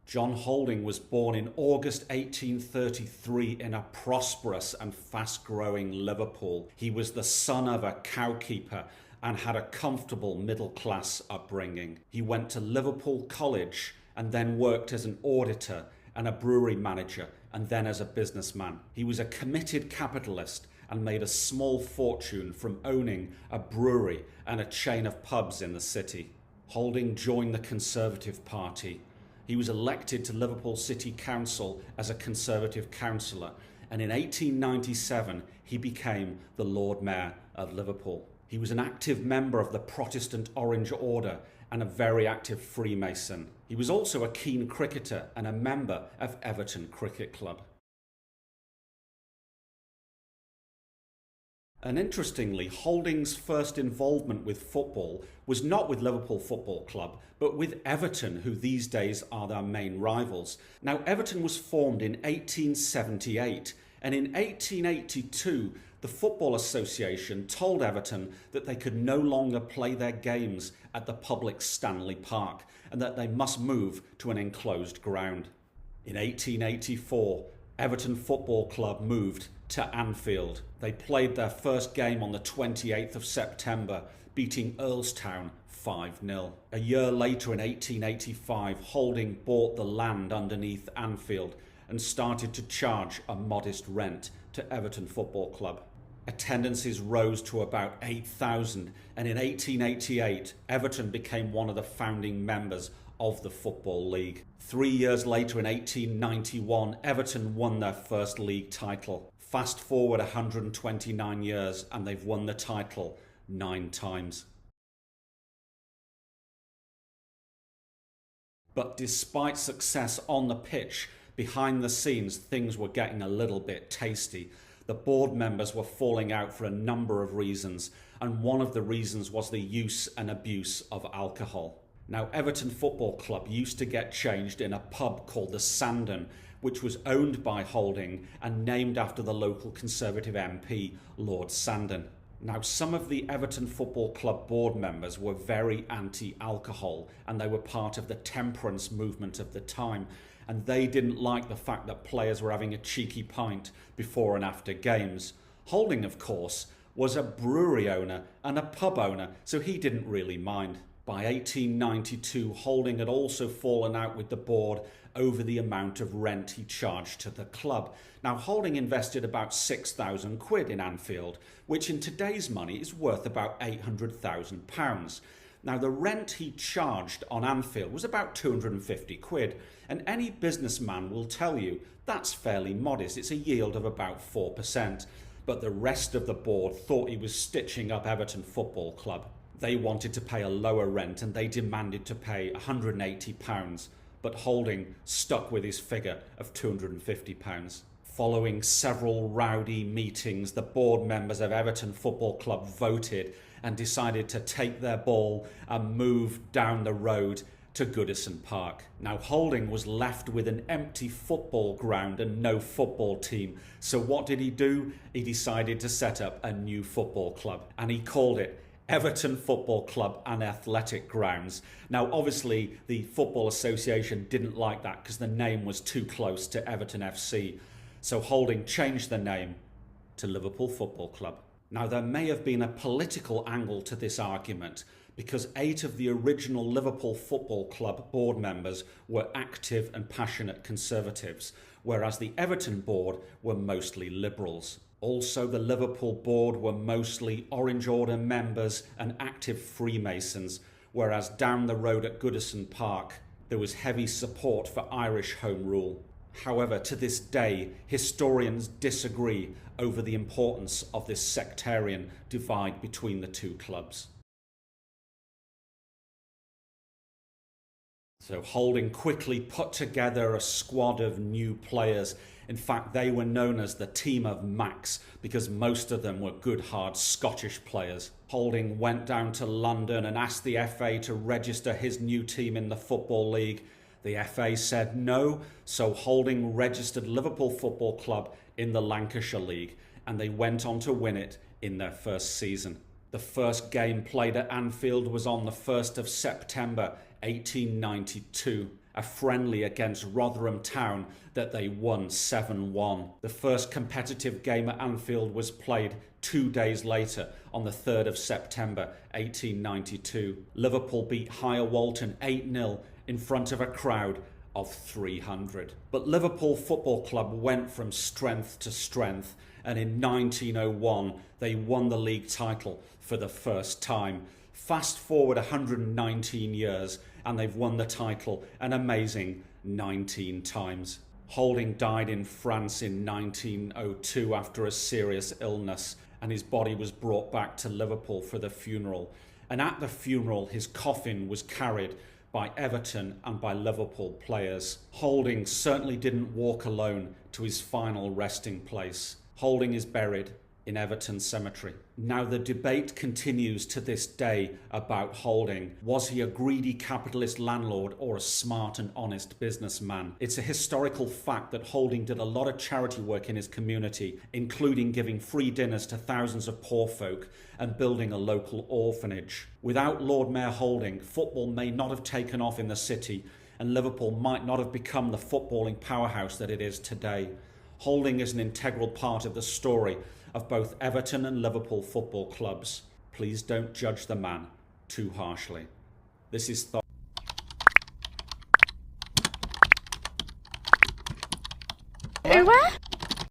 John Holding was born in August 1833 in a prosperous and fast-growing Liverpool. He was the son of a cowkeeper and had a comfortable middle-class upbringing. He went to Liverpool College and then worked as an auditor and a brewery manager and then as a businessman. He was a committed capitalist and made a small fortune from owning a brewery and a chain of pubs in the city. Holding joined the Conservative Party. He was elected to Liverpool City Council as a Conservative councillor, and in 1897 he became the Lord Mayor of Liverpool. He was an active member of the Protestant Orange Order and a very active Freemason. He was also a keen cricketer and a member of Everton Cricket Club. And interestingly, Holding's first involvement with football was not with Liverpool Football Club, but with Everton, who these days are their main rivals. Now, Everton was formed in 1878, and in 1882, the Football Association told Everton that they could no longer play their games at the public Stanley Park, and that they must move to an enclosed ground. In 1884, Everton Football Club moved to Anfield. They played their first game on the 28th of September, beating Earlstown 5-0. A year later, in 1885, Holding bought the land underneath Anfield and started to charge a modest rent to Everton Football Club. Attendances rose to about 8,000, and in 1888, Everton became one of the founding members of the Football League. 3 years later, in 1891, Everton won their first league title. Fast forward 129 years and they've won the title 9 times. But despite success on the pitch, behind the scenes things were getting a little bit tasty. The board members were falling out for a number of reasons, and one of the reasons was the use and abuse of alcohol. Now, Everton Football Club used to get changed in a pub called the Sandon, which was owned by Holding and named after the local Conservative MP, Lord Sandon. Now, some of the Everton Football Club board members were very anti-alcohol, and they were part of the temperance movement of the time, and they didn't like the fact that players were having a cheeky pint before and after games. Holding, of course, was a brewery owner and a pub owner, so he didn't really mind. By 1892, Holding had also fallen out with the board over the amount of rent he charged to the club. Now, Holding invested about £6,000 in Anfield, which in today's money is worth about £800,000. Now, the rent he charged on Anfield was about £250, and any businessman will tell you that's fairly modest. It's a yield of about 4%. But the rest of the board thought he was stitching up Everton Football Club. They wanted to pay a lower rent and they demanded to pay £180, but Holding stuck with his figure of £250. Following several rowdy meetings, the board members of Everton Football Club voted and decided to take their ball and move down the road to Goodison Park. Now, Holding was left with an empty football ground and no football team. So what did he do? He decided to set up a new football club, and he called it Everton Football Club and Athletic Grounds. Now, obviously, the Football Association didn't like that because the name was too close to Everton FC. So Holding changed the name to Liverpool Football Club. Now, there may have been a political angle to this argument because 8 of the original Liverpool Football Club board members were active and passionate Conservatives, whereas the Everton board were mostly Liberals. Also, the Liverpool board were mostly Orange Order members and active Freemasons, whereas down the road at Goodison Park, there was heavy support for Irish Home Rule. However, to this day, historians disagree over the importance of this sectarian divide between the two clubs. So Holding quickly put together a squad of new players. In fact, they were known as the Team of Max because most of them were good, hard Scottish players. Holding went down to London and asked the FA to register his new team in the Football League. The FA said no, so Holding registered Liverpool Football Club in the Lancashire League, and they went on to win it in their first season. The first game played at Anfield was on the 1st of September 1892, a friendly against Rotherham Town that they won 7-1. The first competitive game at Anfield was played 2 days later on the 3rd of September 1892. Liverpool beat Higher Walton 8-0 in front of a crowd of 300. But Liverpool Football Club went from strength to strength, and in 1901 they won the league title for the first time. Fast forward 119 years and they've won the title an amazing 19 times. Holding died in France in 1902 after a serious illness, and his body was brought back to Liverpool for the funeral. And at the funeral, his coffin was carried by Everton and by Liverpool players. Holding certainly didn't walk alone to his final resting place. Holding is buried in Everton Cemetery. Now the debate continues to this day about Holding. Was he a greedy capitalist landlord or a smart and honest businessman? It's a historical fact that Holding did a lot of charity work in his community, including giving free dinners to thousands of poor folk and building a local orphanage. Without Lord Mayor Holding, football may not have taken off in the city and Liverpool might not have become the footballing powerhouse that it is today. Holding is an integral part of the story of both Everton and Liverpool football clubs. Please don't judge the man too harshly. This is Where?